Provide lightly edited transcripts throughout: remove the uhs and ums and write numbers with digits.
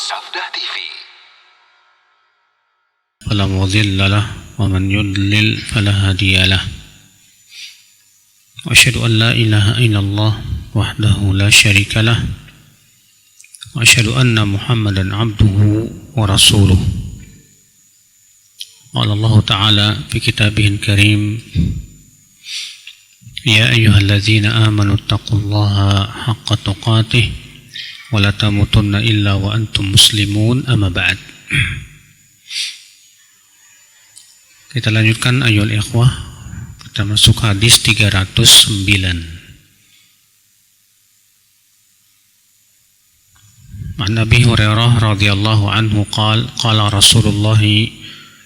Sabda TV. فلا مضل له ومن يضلل فلا هادي له وأشهد أن لا إله إلا الله وحده لا شريك له وأشهد أن محمدا عبده ورسوله. قال الله تعالى في كتابه الكريم: يا أيها الذين آمنوا اتقوا الله حق تقاته ولا تموتن إلا وأنتم مسلمون. أما بعد. Kita lanjutkan ayol ikhwah. Kita masuk hadis 309. An Abi Hurairah radhiyallahu anhu qala Rasulullah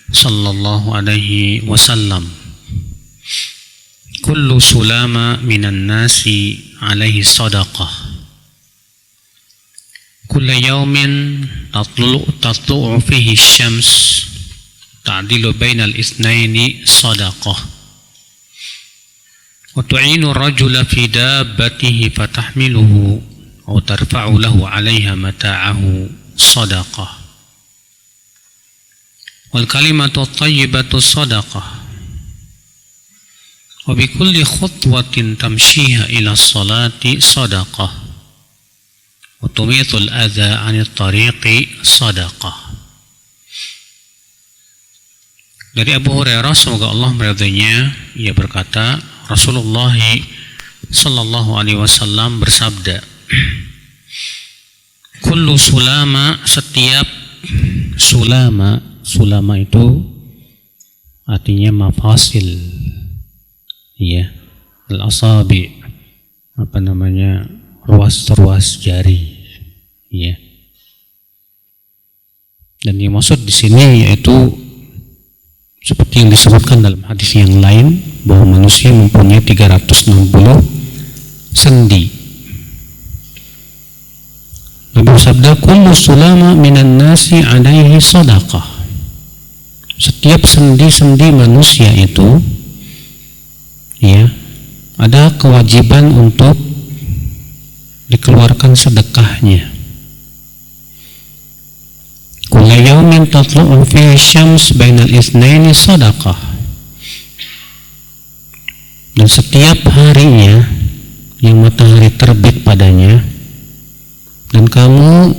sallallahu alaihi wasallam: kullu sulama minan nasi alaihi sadaqah, kullu yawmin tatlu'u fihi syams ta'dilu bainal itsnaini sadaqah, wa tu'inu ar-rajula fi dabbatihi fatahmiluhu aw tarfa'u lahu 'alayha mata'ahu sadaqah, wal kalimatu at-tayyibatu sadaqah, wa bi kulli khutwatin tamshiha ila as-salati sadaqah, wa tumitul adha 'anit tariqi sadaqah. Dari Abu Hurairah, semoga Allah meridainya, ia berkata, Rasulullah sallallahu alaihi wasallam bersabda, kullu sulama, setiap sulama itu artinya mafasil, ya, al-asabi, ruas-ruas jari, ya. Dan yang maksud di sini yaitu seperti yang disebutkan dalam hadis yang lain, bahwa manusia mempunyai 360 sendi. Nabi bersabda, kullu sulama minan nasi alaihi sadaqah. Setiap sendi-sendi manusia itu, ya, ada kewajiban untuk dikeluarkan sedekahnya. Kulla yawmin tatlu'u fihi syams bainal itsnaini sadaqah. Dan setiap harinya yang matahari terbit padanya dan kamu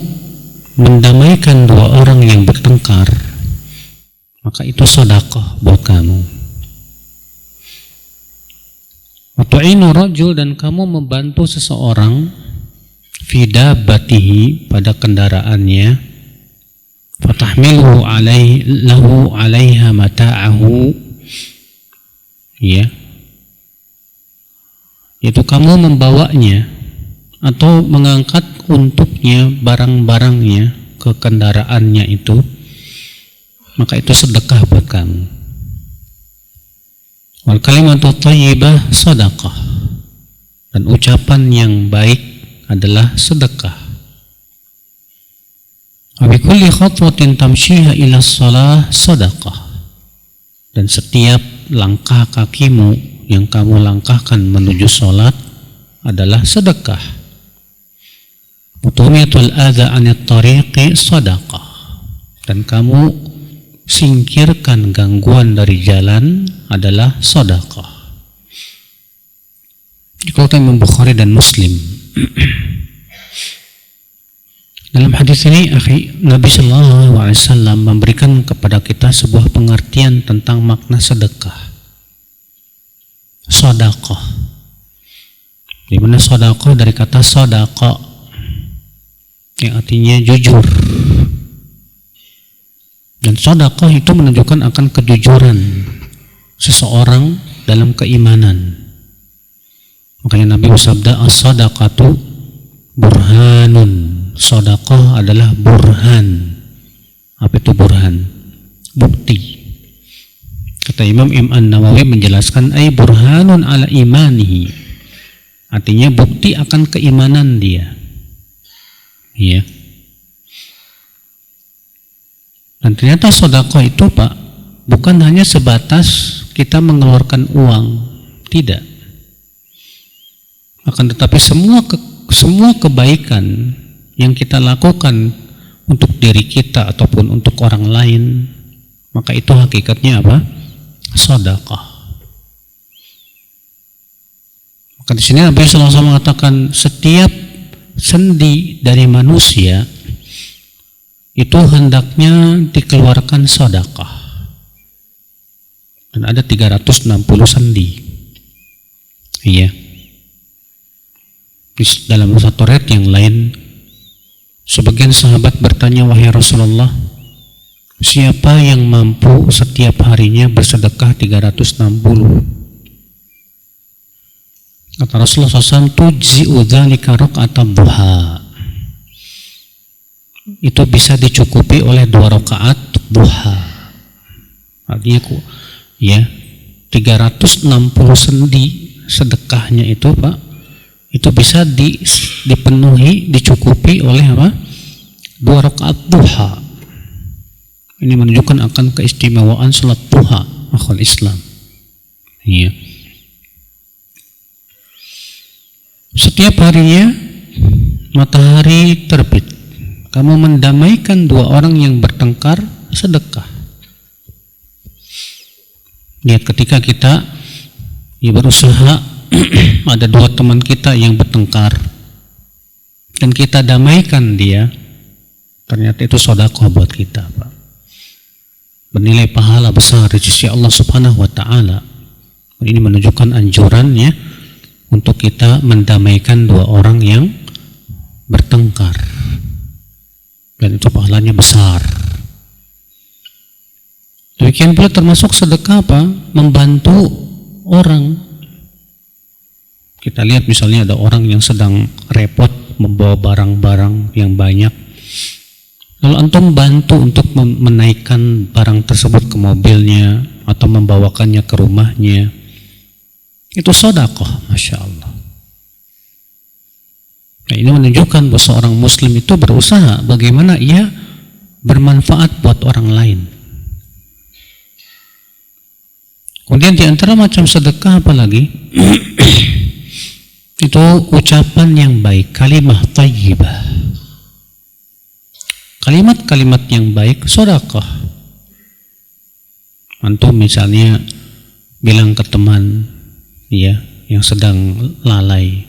mendamaikan dua orang yang bertengkar, maka itu sedekah buat kamu. Wa tu'inu rajul, dan kamu membantu seseorang fi dabbatihi, pada kendaraannya, fatahmiluhu lahu 'alaiha mata'ahu, ya, yaitu kamu membawanya atau mengangkat untuknya barang-barangnya ke kendaraannya itu, maka itu sedekah buat kamu. Wal kalimatu thayyibah sadaqah, dan ucapan yang baik adalah sedekah. Wa bi kulli khatwatin tamshiha ila shalah sadaqah, dan setiap langkah kakimu yang kamu langkahkan menuju salat adalah sedekah. Mutumiyatul adza 'anit tariqi sadaqah, dan kamu singkirkan gangguan dari jalan adalah sedekah. Dikeluarkan Imam Bukhari dan Muslim. Dalam hadis ini, Nabi Sallallahu Alaihi Wasallam memberikan kepada kita sebuah pengertian tentang makna sedekah. Sedekah, di mana sedekah dari kata sedekah, yang artinya jujur. Dan sedekah itu menunjukkan akan kejujuran seseorang dalam keimanan. Makanya Nabi bersabda, as-sadaqatu burhanun. Sedekah adalah burhan. Apa itu burhan? Bukti. Kata Imam An-Nawawi menjelaskan, ay burhanun ala imanihi, artinya bukti akan keimanan dia, ya. Dan ternyata sedekah itu, Pak, bukan hanya sebatas kita mengeluarkan uang, tidak. Akan tetapi semua kebaikan yang kita lakukan untuk diri kita ataupun untuk orang lain, maka itu hakikatnya apa? Sedekah. Maka di sini Nabi SAW mengatakan setiap sendi dari manusia itu hendaknya dikeluarkan sedekah. Dan ada 360 sendi. Iya. Dalam satu riwayat yang lain, sebagian sahabat bertanya, wahai Rasulullah, siapa yang mampu setiap harinya bersedekah 360? Kata Rasulullah SAW, tujzi'u dzalika raq'atan duha. Itu bisa dicukupi oleh 2 rakaat duha. Artinya ya 360 sendi sedekahnya itu Pak, itu bisa dipenuhi, dicukupi oleh apa? 2 rakaat duha. Ini menunjukkan akan keistimewaan salat duha akhul Islam. Iya. Setiap harinya matahari terbit, kamu mendamaikan 2 orang yang bertengkar, sedekah. Lihat ketika kita berusaha ada 2 teman kita yang bertengkar dan kita damaikan dia, ternyata itu sedekah buat kita, Pak. Bernilai pahala besar di sisi Allah Subhanahu wa taala. Ini menunjukkan anjurannya untuk kita mendamaikan 2 orang yang bertengkar. Dan itu pahalanya besar. Demikian pula termasuk sedekah apa? Membantu orang. Kita lihat misalnya ada orang yang sedang repot membawa barang-barang yang banyak. Lalu antum bantu untuk menaikkan barang tersebut ke mobilnya atau membawakannya ke rumahnya. Itu sedekah, Masya Allah. Nah, ini menunjukkan bahwa seorang muslim itu berusaha bagaimana ia bermanfaat buat orang lain. Kemudian di antara macam sedekah apa lagi? Itu ucapan yang baik, kalimah thayyibah. Kalimat-kalimat yang baik sedekah. Antum misalnya bilang ke teman ya yang sedang lalai,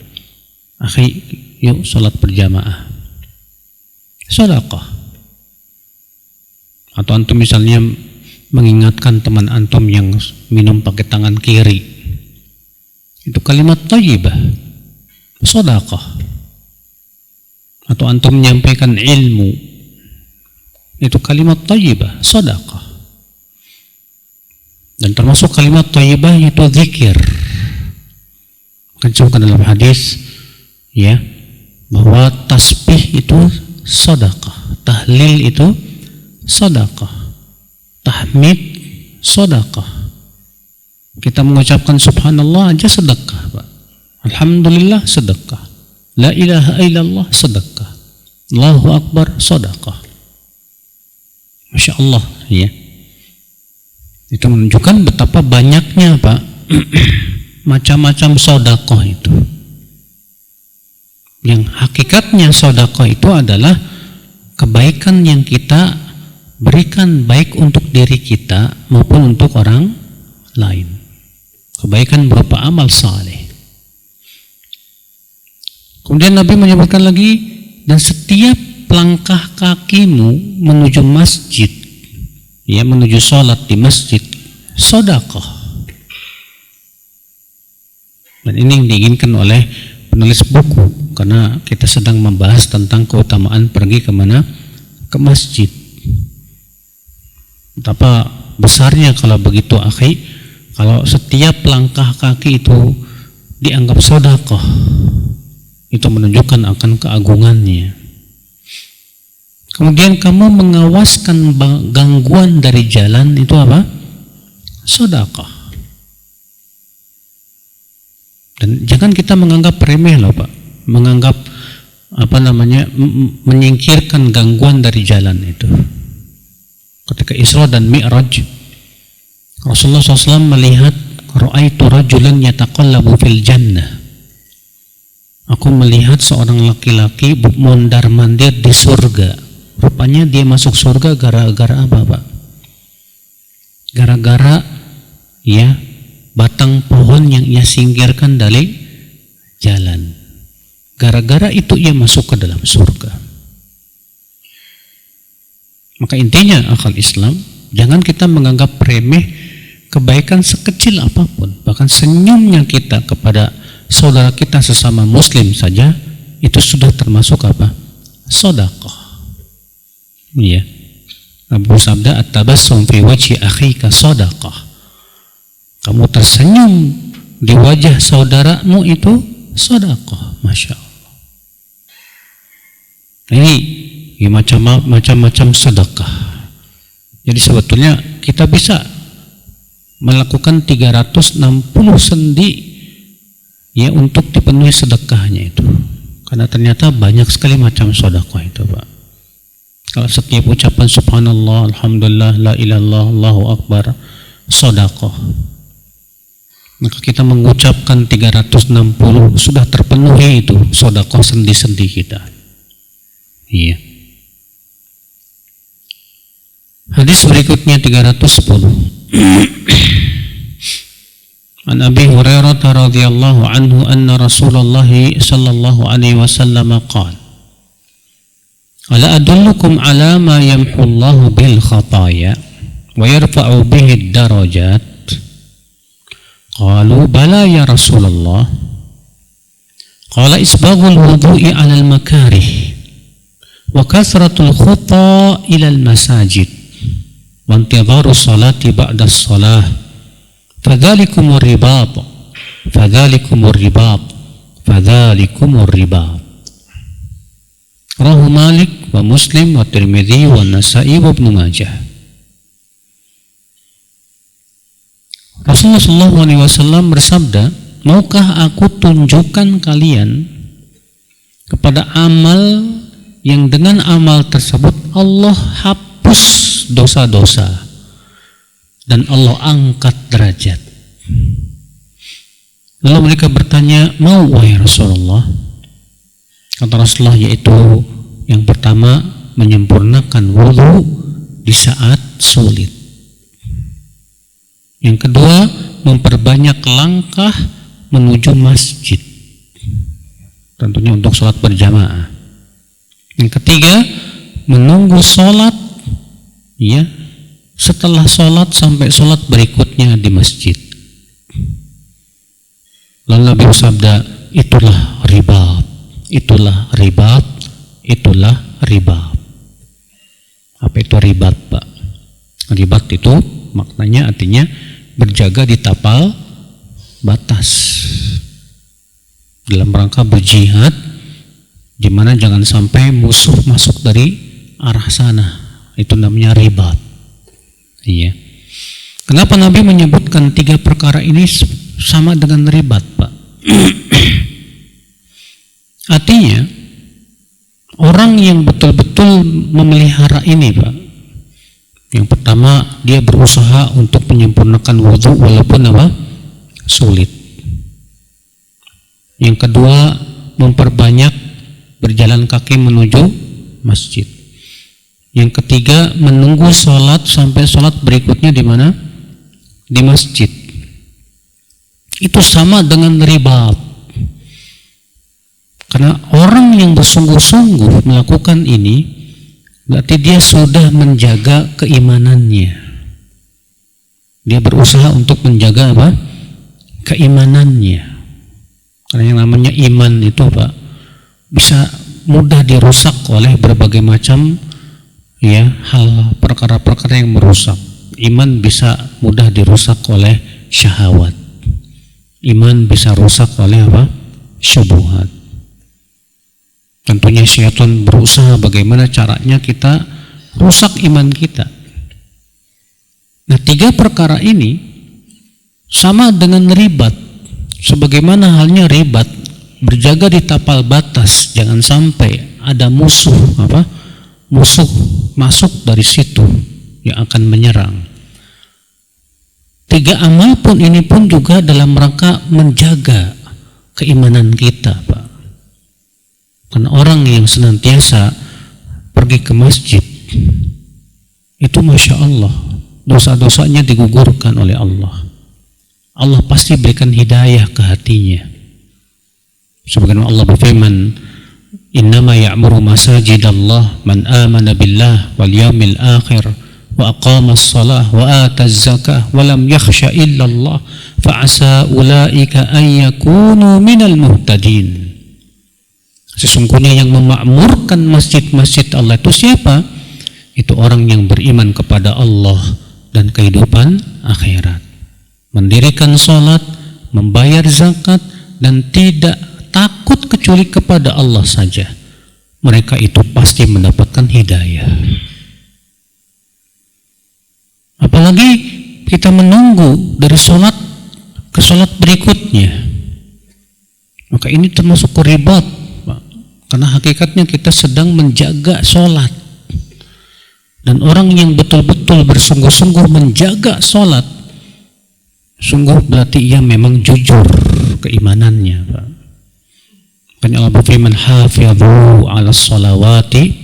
akhi, yuk sholat berjamaah, sedekah. Atau antum misalnya mengingatkan teman antum yang minum pakai tangan kiri, itu kalimat thayyibah, sedekah. Atau antum menyampaikan ilmu, itu kalimat thayyibah, sedekah. Dan termasuk kalimat thayyibah itu zikir. Disebutkan dalam hadis ya bahwa tasbih itu sedekah, tahlil itu sedekah, tahmid sedekah. Kita mengucapkan subhanallah aja sedekah, Pak. Alhamdulillah sedekah. La ilaha illallah sedekah. Allahu akbar sedekah. Masya Allah ya. Itu menunjukkan betapa banyaknya, Pak, macam-macam sedekah itu. Yang hakikatnya sedekah itu adalah kebaikan yang kita berikan, baik untuk diri kita maupun untuk orang lain. Kebaikan berupa amal saleh. Kemudian Nabi menyebutkan lagi, dan setiap langkah kakimu menuju masjid, ya, menuju sholat di masjid, sedekah. Dan ini yang diinginkan oleh penulis buku, karena kita sedang membahas tentang keutamaan pergi kemana? Ke masjid. Betapa besarnya kalau begitu, akhi, kalau setiap langkah kaki itu dianggap sedekah. Itu menunjukkan akan keagungannya. Kemudian kamu mengawaskan gangguan dari jalan, itu apa? Sedekah. Dan jangan kita menganggap remeh loh, Pak. Menganggap menyingkirkan gangguan dari jalan itu. Ketika Isra dan Mi'raj, Rasulullah SAW melihat, ra'aitu rajulan yataqallabu fil jannah. Aku melihat seorang laki-laki mondar-mandir di surga. Rupanya dia masuk surga gara-gara apa, Pak? Gara-gara ya batang pohon yang ia singkirkan dari jalan. Gara-gara itu ia masuk ke dalam surga. Maka intinya akal Islam, jangan kita menganggap remeh kebaikan sekecil apapun. Bahkan senyumnya kita kepada saudara kita sesama muslim saja itu sudah termasuk apa? Sedekah. Iya. Nabi bersabda, at-tabassum fi wajhi akhika sedekah. Kamu tersenyum di wajah saudaramu itu sedekah. Masya Allah. Ini macam-macam sedekah. Jadi sebetulnya kita bisa melakukan 360 sendi ya untuk dipenuhi sedekahnya itu. Karena ternyata banyak sekali macam sedekah itu, Pak. Kalau setiap ucapan subhanallah, alhamdulillah, la ilaha illallah, Allahu akbar, sedekah. Maka kita mengucapkan 360 sudah terpenuhi itu sedekah sendi-sendi kita. Iya. Hadis berikutnya 310. An Abi Hurairah radhiyallahu anhu anna Rasulullah sallallahu alaihi wasallam qala: Ala adullukum ala ma yamhu Allah bil khataya wa yarfa'u bihi ad-darajat? Qalu bala ya Rasulullah. Qala isbaghul wudu'i 'ala al-makarih wa kathratul khuta ila al-masajid wa intidharu salati ba'da as-salah fadzalikumur ribat fadzalikumur ribat fadzalikumur ribat. Rawahu Malik wa Muslim wa Tirmidzi wa Nasa'i wa Ibnu Majah. Rasulullah SAW bersabda, maukah aku tunjukkan kalian kepada amal yang dengan amal tersebut Allah hapus dosa-dosa dan Allah angkat derajat. Lalu mereka bertanya, mau wahai Rasulullah? Kata Rasulullah, yaitu yang pertama menyempurnakan wudu di saat sulit. Yang kedua memperbanyak langkah menuju masjid, tentunya untuk sholat berjamaah. Yang ketiga menunggu sholat, ya, setelah sholat sampai sholat berikutnya di masjid. Lalu Nabi bersabda, itulah ribat, itulah ribat, itulah ribat. Apa itu ribat, Pak? Ribat itu maknanya artinya berjaga di tapal batas dalam rangka berjihad, di mana jangan sampai musuh masuk dari arah sana. Itu namanya ribat. Iya. Kenapa Nabi menyebutkan 3 perkara ini sama dengan ribat, Pak? Artinya orang yang betul-betul memelihara ini, Pak, yang pertama dia berusaha untuk menyempurnakan wudu walaupun apa? Sulit. Yang kedua memperbanyak berjalan kaki menuju masjid. Yang ketiga menunggu sholat sampai sholat berikutnya di mana? Di masjid. Itu sama dengan ribat. Karena orang yang bersungguh-sungguh melakukan ini berarti dia sudah menjaga keimanannya. Dia berusaha untuk menjaga apa? Keimanannya. Karena yang namanya iman itu, Pak, bisa mudah dirusak oleh berbagai macam ya hal, perkara-perkara yang merusak. Iman bisa mudah dirusak oleh syahwat. Iman bisa rusak oleh apa? Syubhat. Tentunya syaitan berusaha bagaimana caranya kita rusak iman kita. Nah, 3 perkara ini sama dengan ribat. Sebagaimana halnya ribat, berjaga di tapal batas, jangan sampai ada musuh apa? Musuh masuk dari situ yang akan menyerang. 3 amal pun ini pun juga dalam rangka menjaga keimanan kita, Pak. Karena orang yang senantiasa pergi ke masjid, itu Masya Allah, dosa-dosanya digugurkan oleh Allah. Allah pasti berikan hidayah ke hatinya. Sebagaimana Allah berfirman, innama ya'muru masajidallah man amana billah wal yawmil akhir wa aqama as-salah wa ata az-zakah wa lam yakhsha illa Allah fa asa ulaika an yakunu minal muhtadin. Sesungguhnya yang memakmurkan masjid-masjid Allah itu siapa? Itu orang yang beriman kepada Allah dan kehidupan akhirat, mendirikan salat, membayar zakat, dan tidak takut kecuali kepada Allah saja. Mereka itu pasti mendapatkan hidayah. Apalagi kita menunggu dari salat ke salat berikutnya, maka ini termasuk ribat, karena hakikatnya kita sedang menjaga salat. Dan orang yang betul-betul bersungguh-sungguh menjaga salat, sungguh berarti ia memang jujur keimanannya, Pak. Kan Allah berfirman, hafidhu 'alas salawati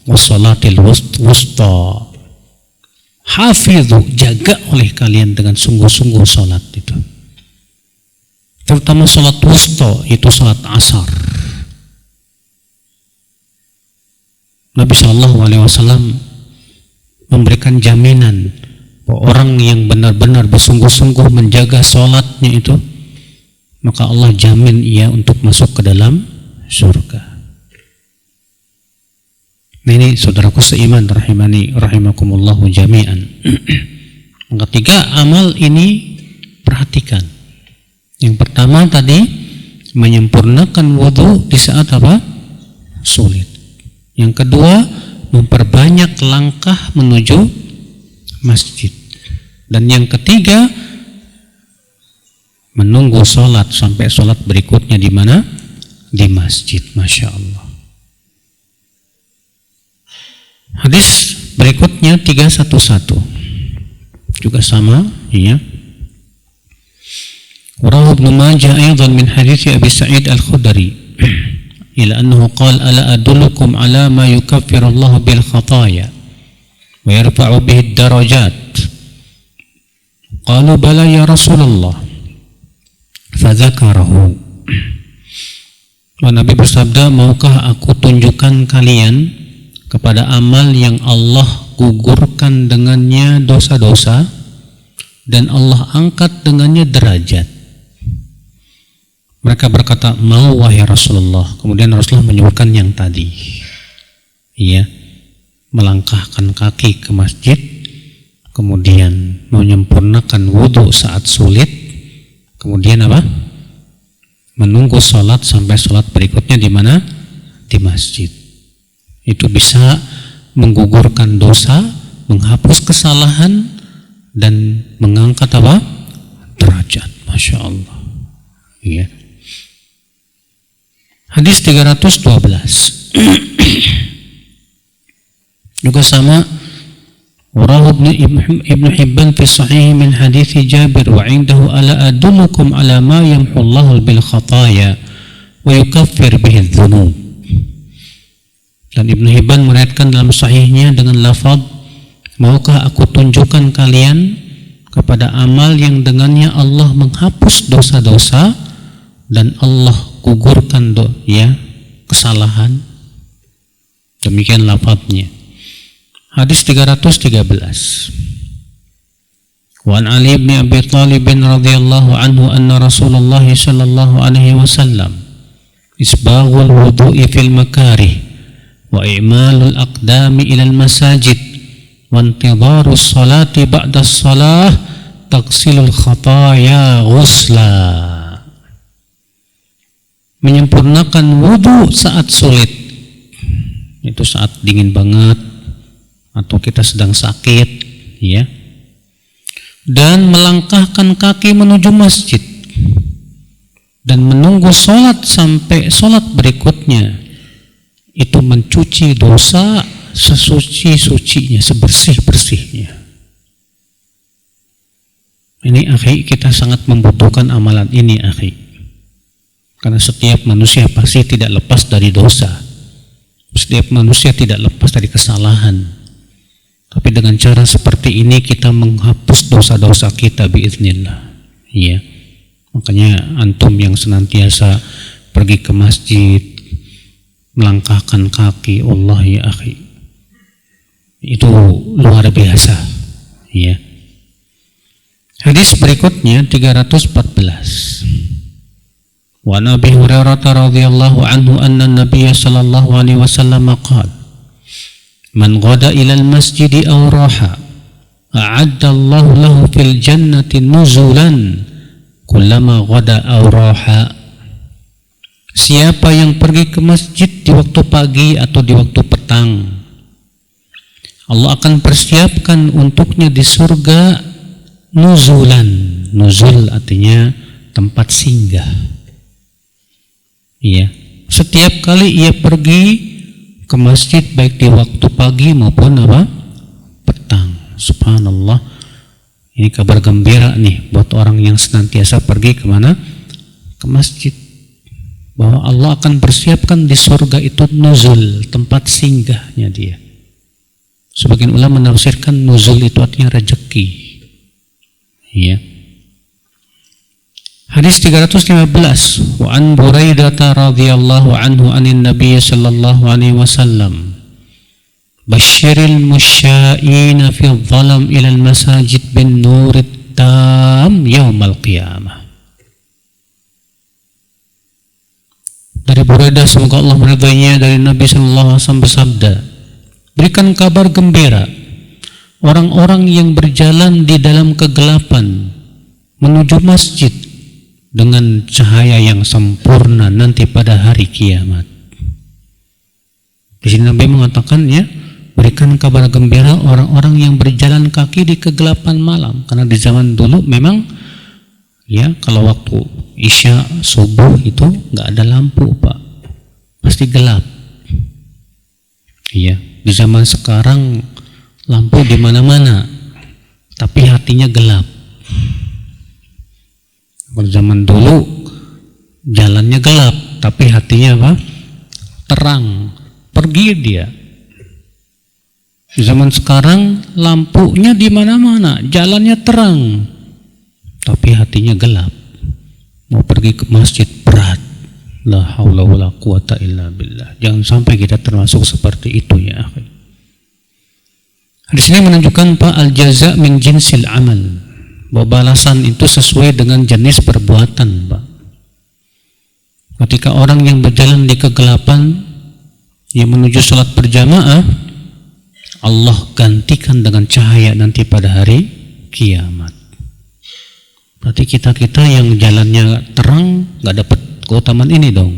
was salatil wusta. Hafidhu, jaga oleh kalian dengan sungguh-sungguh salat itu. Terutama salat wusta, itu salat asar. Nabi SAW memberikan jaminan bahwa orang yang benar-benar bersungguh-sungguh menjaga salatnya itu, maka Allah jamin ia untuk masuk ke dalam surga. Nah, ini saudaraku seiman rahimani rahimakumullahu jami'an. Yang ketiga, amal ini perhatikan. Yang pertama tadi, menyempurnakan wudu di saat apa? Sulit. Yang kedua, memperbanyak langkah menuju masjid. Dan yang ketiga, menunggu sholat sampai sholat berikutnya di mana? Di masjid. Masya Allah. Hadis berikutnya 311 juga sama, ya. Rawahu Ibnu Majah aidan min hadits Abi Sa'id Al-Khudri ila annahu qala ala adullukum ala ma yukaffiru Allah bil khataya wa yarfa'u bihi ad-darajat. Qalu bala ya Rasulullah. Fadzakarahu. Nabi bersabda, maukah aku tunjukkan kalian kepada amal yang Allah gugurkan dengannya dosa-dosa dan Allah angkat dengannya derajat? Mereka berkata, mau wahai Rasulullah. Kemudian Rasulullah menyebutkan yang tadi, iya, melangkahkan kaki ke masjid, kemudian menyempurnakan wudhu saat sulit, kemudian apa? Menunggu sholat sampai sholat berikutnya di mana? Di masjid. Itu bisa menggugurkan dosa, menghapus kesalahan, dan mengangkat apa? Derajat. Masya Allah. Iya. Hadis 312 juga sama. Warahu Ibnu Hibban fi sahih min hadits Jabir wa indahu ala adullukum ala ma yamhullahu bil khataya wa yukaffir bihi dzunub. Dan Ibnu Hibban meriwayatkan dalam sahihnya dengan lafaz, maukah aku tunjukkan kalian kepada amal yang dengannya Allah menghapus dosa-dosa dan Allah gugurkan kesalahan. Demikian lafaznya. Hadis 313. Wa an Ali bin Abi Thalib radhiyallahu anhu anna Rasulullah sallallahu alaihi wasallam isbaghul wudu'i fil makarih wa i'malul aqdami ila al masajid wa intidharus salati ba'da as-salah taqsilul khataya ghusla. Menyempurnakan wudu saat sulit, itu saat dingin banget atau kita sedang sakit, ya. Dan melangkahkan kaki menuju masjid dan menunggu sholat sampai sholat berikutnya, itu mencuci dosa sesuci-sucinya, sebersih-bersihnya. Ini akhi, kita sangat membutuhkan amalan ini akhi. Karena setiap manusia pasti tidak lepas dari dosa. Setiap manusia tidak lepas dari kesalahan. Tapi dengan cara seperti ini kita menghapus dosa-dosa kita biiznillah. Ya. Makanya antum yang senantiasa pergi ke masjid, melangkahkan kaki, Allah ya akhi, itu luar biasa. Ya. Hadis berikutnya 314. Wa Abi Hurairah radhiyallahu anhu anna Nabiy sallallahu alaihi wasallam qala man ghada ila al-masjid aw raha a'adda Allah lahu fil jannati nuzulan kullama ghada aw raha. Siapa yang pergi ke masjid di waktu pagi atau di waktu petang, Allah akan persiapkan untuknya di surga nuzulan. Nuzul artinya tempat singgah. Iya, setiap kali ia pergi ke masjid baik di waktu pagi maupun petang. Subhanallah. Ini kabar gembira nih buat orang yang senantiasa pergi kemana? Ke masjid. Bahwa Allah akan persiapkan di surga itu nuzul, tempat singgahnya dia. Sebagian ulama menafsirkan nuzul itu artinya rezeki. Iya. Hadis 315. Wa an Buraidah radhiyallahu anhu anin Nabiy sallallahu alaihi wasallam. Basyiril musya'ina fi dhalam ila al-masajid bin nurit tam yaumal qiyamah. Dari Buraidah, semoga Allah meridainya, dari Nabi sallallahu alaihi wasallam bersabda, berikan kabar gembira orang-orang yang berjalan di dalam kegelapan menuju masjid dengan cahaya yang sempurna nanti pada hari kiamat. Di sini Nabi mengatakan, ya, berikan kabar gembira orang-orang yang berjalan kaki di kegelapan malam, karena di zaman dulu memang, ya, kalau waktu isya subuh itu nggak ada lampu, Pak, pasti gelap. Iya, di zaman sekarang lampu di mana-mana, tapi hatinya gelap. Pada zaman dulu jalannya gelap, tapi hatinya apa? Terang, pergi dia. Di zaman sekarang lampunya di mana-mana, jalannya terang, tapi hatinya gelap. Mau pergi ke masjid berat. La haula wala quwata illa billah. Jangan sampai kita termasuk seperti itu, ya akhi. Di sini menunjukkan Pak, al-jaza min jinsil amal, bahwa balasan itu sesuai dengan jenis perbuatan, Pak. Ketika orang yang berjalan di kegelapan yang menuju sholat berjamaah, Allah gantikan dengan cahaya nanti pada hari kiamat. Berarti kita yang jalannya terang nggak dapat keutamaan ini dong.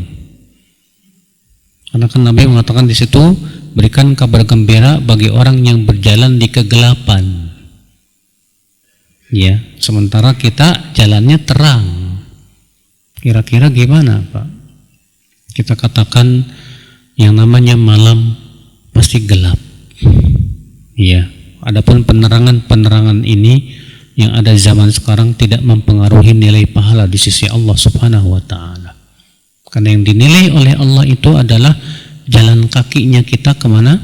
Karena kan Nabi mengatakan di situ, berikan kabar gembira bagi orang yang berjalan di kegelapan. Ya, sementara kita jalannya terang. Kira-kira gimana, Pak? Kita katakan yang namanya malam pasti gelap. Ya, adapun penerangan ini yang ada zaman sekarang tidak mempengaruhi nilai pahala di sisi Allah Subhanahu wa taala. Karena yang dinilai oleh Allah itu adalah jalan kakinya kita kemana?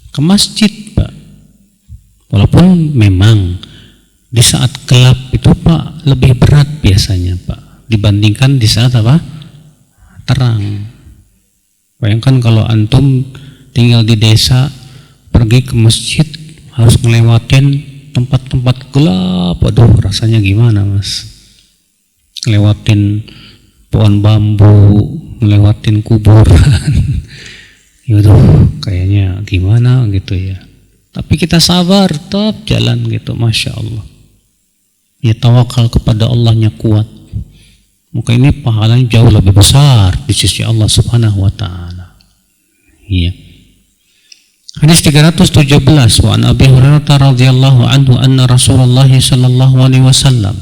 Ke masjid, Pak. Walaupun memang di saat gelap itu, Pak, lebih berat biasanya, Pak, dibandingkan di saat apa? Terang. Bayangkan kalau antum tinggal di desa, pergi ke masjid harus ngelewatin tempat-tempat gelap. Aduh, rasanya gimana, Mas? Ngelewatin pohon bambu, ngelewatin kuburan. Itu kayaknya gimana gitu ya. Tapi kita sabar, tetap jalan gitu, Masya Allah. Ya, tawakal kepada Allahnya kuat, maka ini pahalanya jauh lebih besar di sisi Allah Subhanahu wa taala. Iya. Hadis 317, wa an Abi Hurairah radhiyallahu anhu anna Rasulullah sallallahu alaihi wasallam,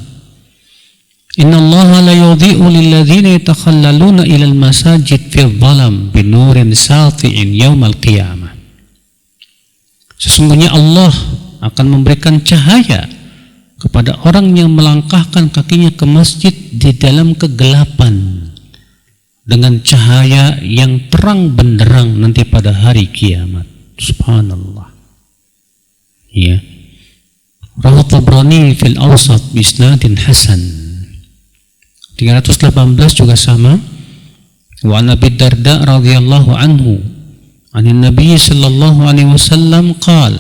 inna Allah la yudhi'u lil ladzina yatakhallaluna ila al masajid fi dhalam bi nurin sati'in yaumal qiyamah. Sesungguhnya Allah akan memberikan cahaya kepada orang yang melangkahkan kakinya ke masjid di dalam kegelapan dengan cahaya yang terang benderang nanti pada hari kiamat. Subhanallah. Ya. Rawahu Tabrani fil Awsat bi isnadin hasan. 318 juga sama. Wa an Abi Darda radhiyallahu anhu, anin Nabi sallallahu alaihi wasallam qala: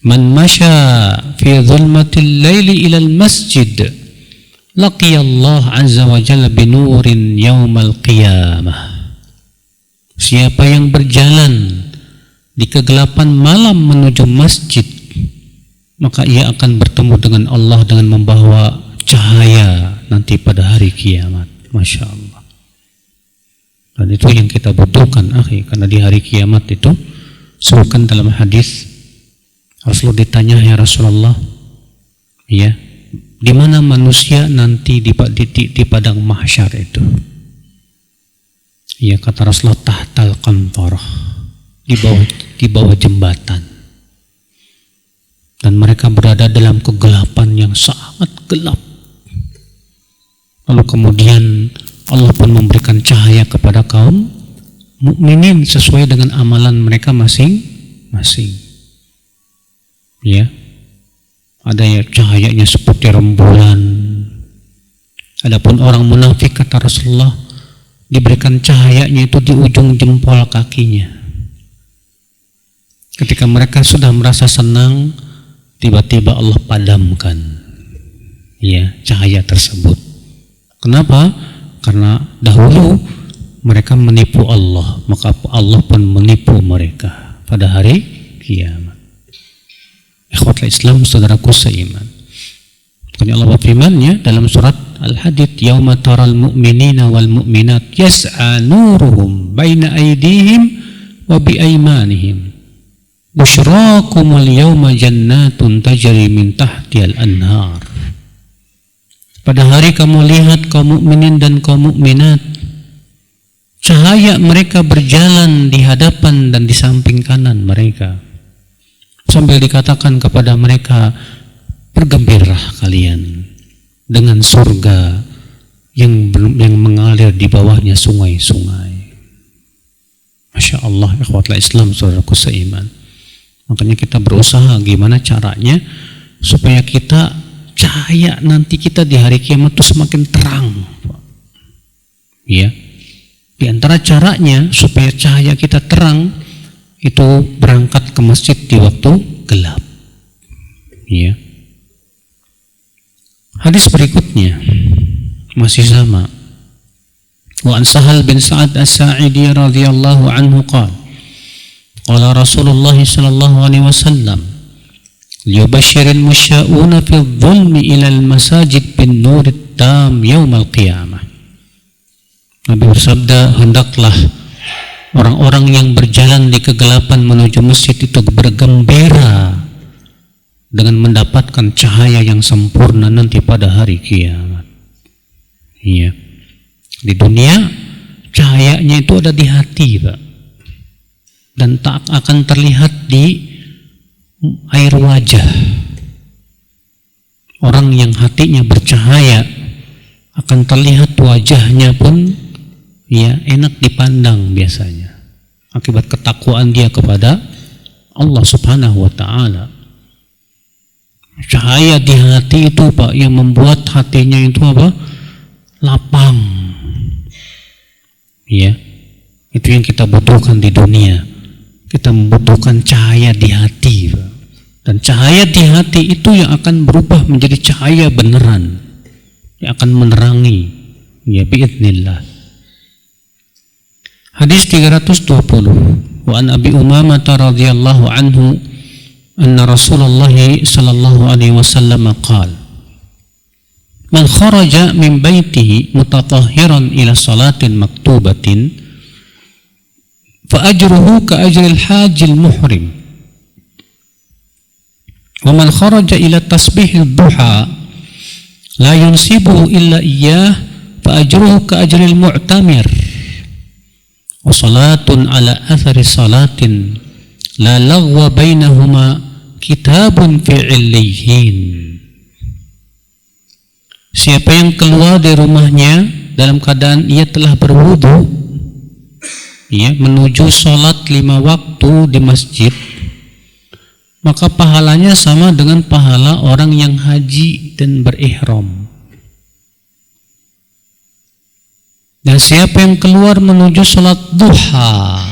Man masya fi dhulmatil laili ila al-masjid laqiya Allah azza wa jalla binurin yaumal qiyamah. Siapa yang berjalan di kegelapan malam menuju masjid, maka ia akan bertemu dengan Allah dengan membawa cahaya nanti pada hari kiamat. Masya Allah. Dan itu yang kita butuhkan, akhi, karena di hari kiamat itu sebutkan dalam hadis Rasulullah ditanya, ya Rasulullah, ya, di mana manusia nanti di padang mahsyar itu? Ya, kata Rasulullah, tahtal qantarah, di bawah jembatan. Dan mereka berada dalam kegelapan yang sangat gelap. Lalu kemudian Allah pun memberikan cahaya kepada kaum mukminin sesuai dengan amalan mereka masing-masing. Ya, ada ya cahayanya seperti rembulan. Adapun orang munafik, kata Rasulullah, diberikan cahayanya itu di ujung jempol kakinya. Ketika mereka sudah merasa senang, tiba-tiba Allah padamkan ya cahaya tersebut. Kenapa? Karena dahulu mereka menipu Allah, maka Allah pun menipu mereka pada hari kiamat. Ikhwatul Islam, saudaraku seiman. Karena Allah berfirman ya dalam surat Al-Hadid, yauma taral mu'minina wal mu'minat yas'a nuruhum baina aydihim wa bi aymanihim busyrakumul yawma jannatun tajri min tahtihal anhar. Pada hari kamu lihat kaum mukminin dan kaum mukminat, cahaya mereka berjalan di hadapan dan di samping kanan mereka, sambil dikatakan kepada mereka, bergembiralah kalian dengan surga yang mengalir di bawahnya sungai-sungai. Masya Allah, ikhwatul Islam, saudaraku seiman. Makanya kita berusaha gimana caranya supaya kita cahaya nanti kita di hari kiamat itu semakin terang. Ya, di antara caranya supaya cahaya kita terang itu berangkat ke masjid di waktu gelap. Ya. Hadis berikutnya masih sama. Wa an Sahal bin Sa'ad As-Sa'idi radhiyallahu anhu qala qala Rasulullah sallallahu alaihi wasallam liyubashshiril musya'una fi dhulmi ilal masajid bin nurit tam yaumal qiyamah. Nabi bersabda, hendaklah orang-orang yang berjalan di kegelapan menuju masjid itu bergembira dengan mendapatkan cahaya yang sempurna nanti pada hari kiamat. Iya. Di dunia cahayanya itu ada di hati, Pak. Dan tak akan terlihat di air wajah. Orang yang hatinya bercahaya akan terlihat wajahnya pun ya enak dipandang biasanya, akibat ketakwaan dia kepada Allah Subhanahu wa ta'ala. Cahaya di hati itu, Pak, yang membuat hatinya itu apa? Lapang. Ya, itu yang kita butuhkan di dunia. Kita membutuhkan cahaya di hati, Pak. Dan cahaya di hati itu yang akan berubah menjadi cahaya beneran, yang akan menerangi ya biidznillah. Hadis 320. Wa an Abi Umamah radhiyallahu anhu anna Rasulullah sallallahu alaihi wasallam qala man kharaja min baitihi mutatahhiran ila salatin maktubatin fa ajruhu ka ajril hajil muhrim wa man kharaja ila tasbihil duha la yunsibuhu illa iyyah fa ajruhu ka ajril mu'tamir wa salatun ala athari salatin la laghwa bainahuma kitabun fi illiyin. Siapa yang keluar dari rumahnya dalam keadaan ia telah berwudu, ya, menuju sholat 5 waktu di masjid, maka pahalanya sama dengan pahala orang yang haji dan berihram. Dan siapa yang keluar menuju sholat duha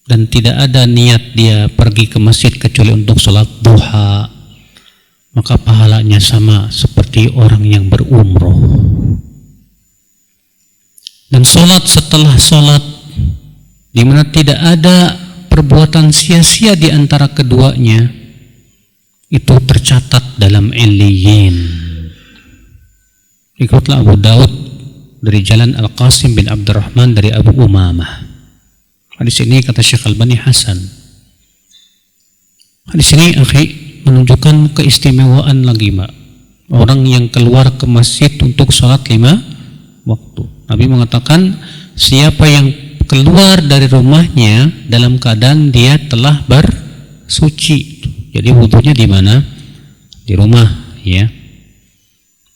dan tidak ada niat dia pergi ke masjid kecuali untuk sholat duha, maka pahalanya sama seperti orang yang berumroh. Dan sholat setelah sholat, di mana tidak ada perbuatan sia-sia di antara keduanya, itu tercatat dalam Illiyin. Ikutlah Abu Daud dari jalan Al-Qasim bin Abdurrahman dari Abu Umamah. Hadis ini kata Syekh Albani hasan. Hadis ini menunjukkan keistimewaan lagi, Mbak. Orang yang keluar ke masjid untuk sholat 5 waktu. Nabi mengatakan siapa yang keluar dari rumahnya dalam keadaan dia telah bersuci. Jadi wudunya di mana? Di rumah, ya.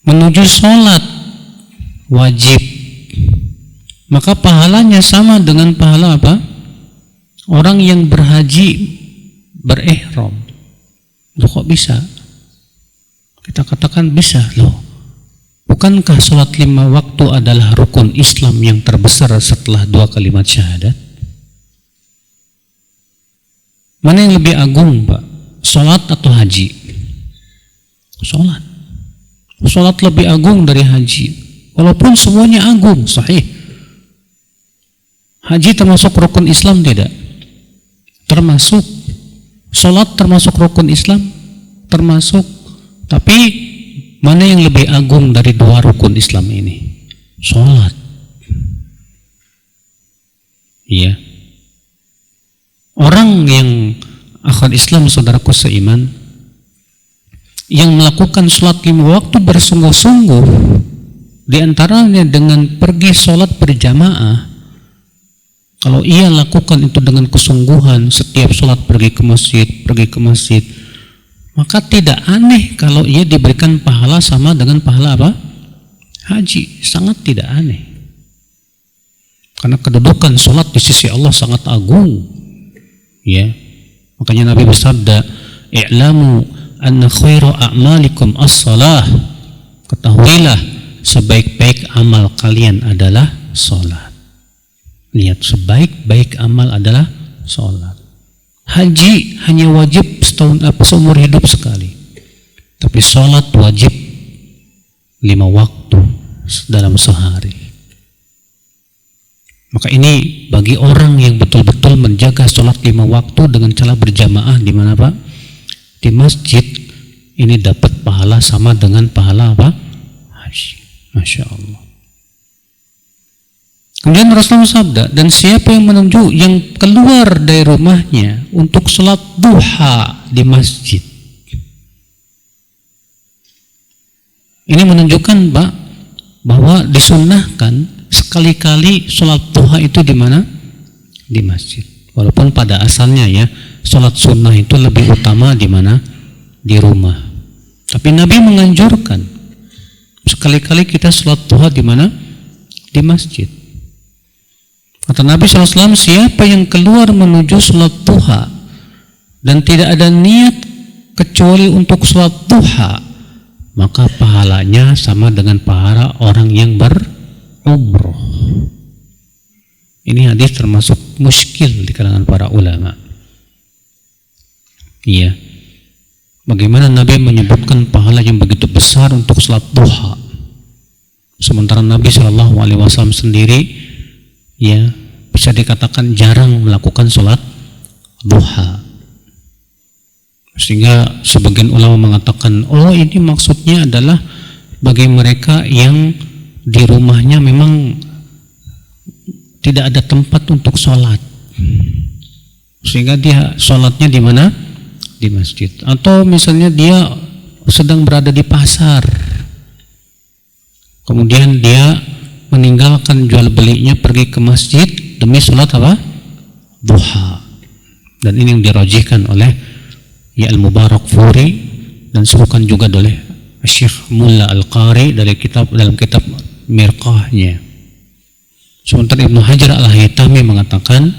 Menuju sholat wajib, maka pahalanya sama dengan pahala apa? Orang yang berhaji berihram. Loh, kok bisa? Kita katakan bisa, loh. Bukankah sholat 5 waktu adalah rukun Islam yang terbesar setelah 2 kalimat syahadat? Mana yang lebih agung, Pak? Sholat atau haji? Sholat. Sholat lebih agung dari haji. Walaupun semuanya agung, sahih. Haji termasuk rukun Islam tidak? Termasuk. Sholat termasuk rukun Islam? Termasuk. Tapi mana yang lebih agung dari 2 rukun Islam ini? Sholat. Iya. Orang yang akhwat Islam, saudaraku seiman, yang melakukan sholat 5 waktu bersungguh-sungguh, di antaranya dengan pergi sholat berjamaah. Kalau ia lakukan itu dengan kesungguhan, setiap sholat pergi ke masjid, maka tidak aneh kalau ia diberikan pahala sama dengan pahala apa? Haji. Sangat tidak aneh. Karena kedudukan sholat di sisi Allah sangat agung. Ya. Makanya Nabi bersabda, "I'lamu anna khairu a'malikum as-salah." Ketahuilah sebaik-baik amal kalian adalah sholat. Lihat, sebaik-baik amal adalah sholat. Haji hanya wajib seumur hidup sekali, tapi sholat wajib 5 waktu dalam sehari. Maka ini bagi orang yang betul-betul menjaga sholat 5 waktu dengan cara berjamaah di mana, Pak? Di masjid, ini dapat pahala sama dengan pahala apa? Haji. Masya Allah. Kemudian Rasulullah sabda, dan siapa yang menuju, yang keluar dari rumahnya untuk sholat duha di masjid. Ini menunjukkan, Pak, bahwa disunnahkan sekali-kali sholat duha itu di mana? Di masjid. Walaupun pada asalnya ya, sholat sunnah itu lebih utama di mana? Di rumah. Tapi Nabi menganjurkan sekali-kali kita sholat duha di mana? Di masjid. Kata Nabi SAW, siapa yang keluar menuju sholat duha dan tidak ada niat kecuali untuk sholat duha, maka pahalanya sama dengan pahala orang yang berumroh. Ini hadis termasuk muskil di kalangan para ulama. Iya. Bagaimana Nabi menyebutkan pahala yang begitu besar untuk sholat duha, sementara Nabi SAW sendiri, ya, bisa dikatakan jarang melakukan sholat duha. Sehingga sebagian ulama mengatakan, oh ini maksudnya adalah bagi mereka yang di rumahnya memang tidak ada tempat untuk sholat, sehingga dia sholatnya di mana? Di masjid. Atau misalnya dia sedang berada di pasar, kemudian dia meninggalkan jual belinya pergi ke masjid demi sholat apa? Duha. Dan ini yang dirajihkan oleh ya Al-Mubarakfuri dan disebutkan juga oleh Syekh Mulla Al-Qari dalam kitab mirqahnya. Sementara Ibnu Hajar Al-Haytami mengatakan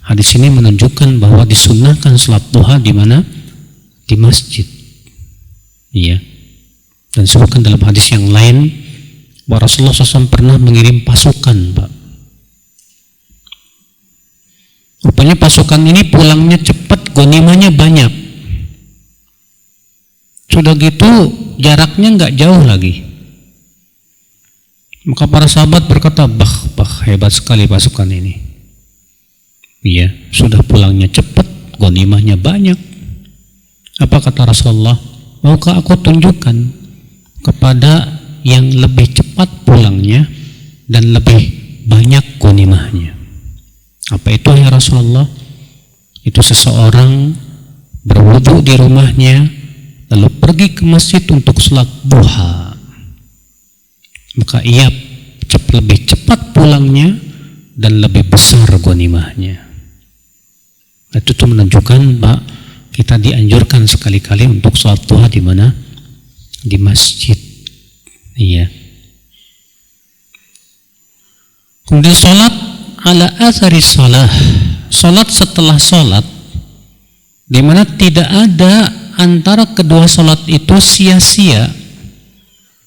hadis ini menunjukkan bahwa disunnahkan salat duha di mana? Di masjid. Iya. Dan disebutkan dalam hadis yang lain bahwa Rasulullah SAW pernah mengirim pasukan, Pak. Rupanya pasukan ini pulangnya cepat, ghanimahnya banyak. Sudah gitu jaraknya nggak jauh lagi. Maka para sahabat berkata, bah hebat sekali pasukan ini. Iya, sudah pulangnya cepat, ghanimahnya banyak. Apa kata Rasulullah? Maukah aku tunjukkan kepada yang lebih cepat pulangnya dan lebih banyak ghanimahnya? Apa itu ya Rasulullah? Itu seseorang berwudu di rumahnya lalu pergi ke masjid untuk salat duha. Maka ia lebih cepat pulangnya dan lebih besar ghanimahnya. Itu tuh menunjukkan, Pak, kita dianjurkan sekali-kali untuk salat duha di mana? Di masjid. Iya. Kemudian salat ala athari salah. Salat setelah salat, di mana tidak ada antara kedua salat itu sia-sia,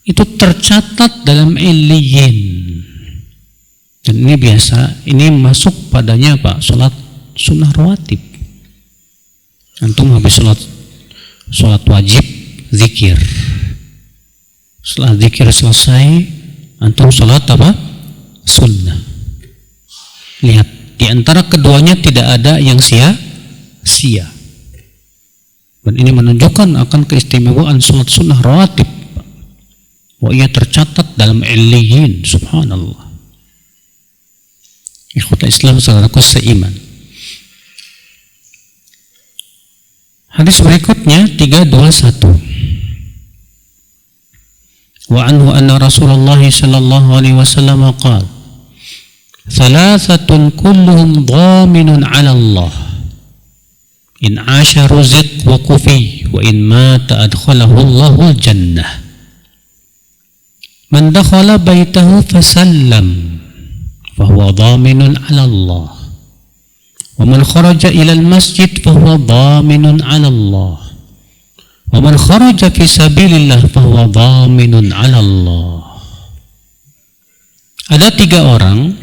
itu tercatat dalam illiyin. Dan ini biasa, ini masuk padanya Pak, salat sunnah rawatib. Antum habis salat wajib, zikir. Setelah zikir selesai, antum salat apa? Sunnah. Lihat, di antara keduanya tidak ada yang sia-sia. Dan ini menunjukkan akan keistimewaan salat sunnah rawatib. Wah, ia tercatat dalam illiyin, subhanallah. Ikhwata Islam saudaraku seiman. Hadis berikutnya 321. Wa anhu anna Rasulullah sallallahu alaihi wasallam qala: "Thalathatun kulluhum dhaminun 'ala Allah. In 'asha ruziq wa kufi wa in mata adkhalahu Allahul jannah. Man dakhala baitahu fasallam fahuwa dhaminun 'ala Allah. Wa man kharaja ila al-masjid fahuwa dhaminun 'ala Allah. Wa man kharaja fi sabilillah fahuwa dhaminun 'ala Allah." Ada 3 orang,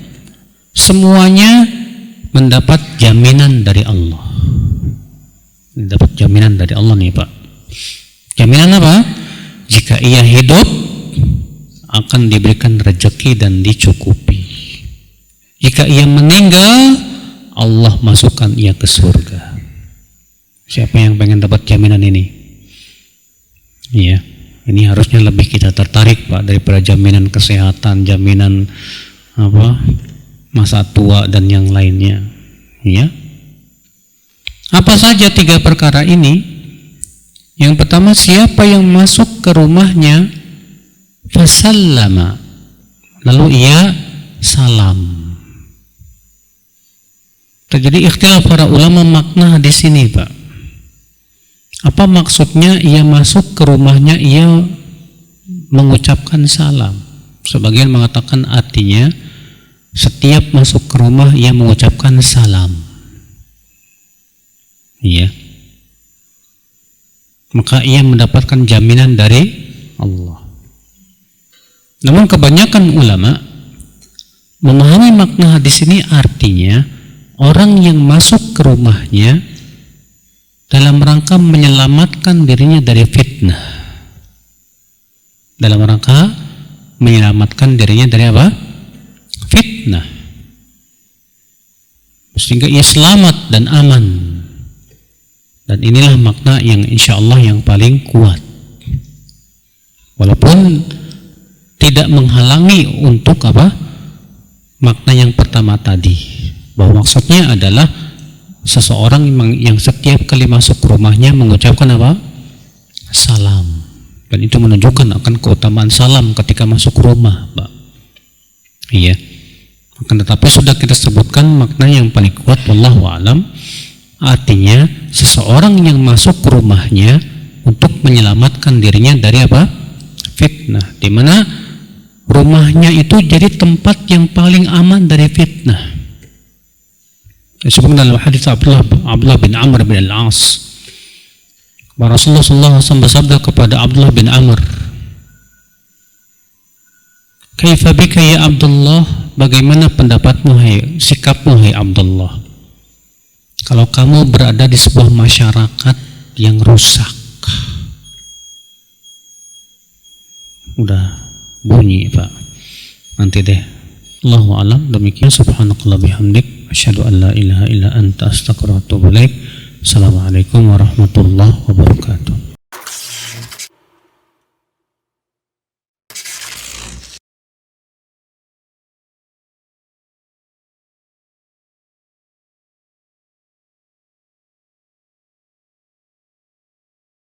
semuanya mendapat jaminan dari Allah. Mendapat jaminan dari Allah nih, Pak. Jaminan apa? Jika ia hidup akan diberikan rezeki dan dicukupi. Jika ia meninggal, Allah masukkan ia ke surga. Siapa yang pengen dapat jaminan ini? Iya, ini harusnya lebih kita tertarik, Pak, daripada jaminan kesehatan, jaminan apa, masa tua dan yang lainnya. Iya. Apa saja 3 perkara ini? Yang pertama, siapa yang masuk ke rumahnya fasallama, lalu ia salam. Terjadi ikhtilaf para ulama makna di sini, Pak. Apa maksudnya ia masuk ke rumahnya, ia mengucapkan salam? Sebagian mengatakan artinya setiap masuk ke rumah ia mengucapkan salam. Iya. Maka ia mendapatkan jaminan dari Allah. Namun kebanyakan ulama memahami makna hadis ini artinya orang yang masuk ke rumahnya dalam rangka menyelamatkan dirinya dari fitnah. Dalam rangka menyelamatkan dirinya dari apa? Fitnah. Sehingga ia selamat dan aman. Dan inilah makna yang insya Allah yang paling kuat. Walaupun tidak menghalangi untuk apa? Makna yang pertama tadi, bahwa maksudnya adalah seseorang yang setiap kali masuk ke rumahnya mengucapkan apa? Salam. Dan itu menunjukkan akan keutamaan salam ketika masuk ke rumah, Pak. Iya. Akan tetapi sudah kita sebutkan makna yang paling kuat, wallahu a'lam. Artinya seseorang yang masuk ke rumahnya untuk menyelamatkan dirinya dari apa? Fitnah. Di mana rumahnya itu jadi tempat yang paling aman dari fitnah. Sebagaimana dalam hadis Abdullah bin Amr bin Al-As, Rasulullah SAW bersabda kepada Abdullah bin Amr, "Kaifa bika ya Abdullah, bagaimana pendapatmu, sikapmu hai Abdullah, kalau kamu berada di sebuah masyarakat yang rusak?" Udah bunyi Pak, nanti deh. Allahu a'lam. Demikian, subhanakallah bihamdik, asyhadu an la ilaha illa anta, astaghfiruka wa atubu ilaik. Assalamualaikum warahmatullahi wabarakatuh.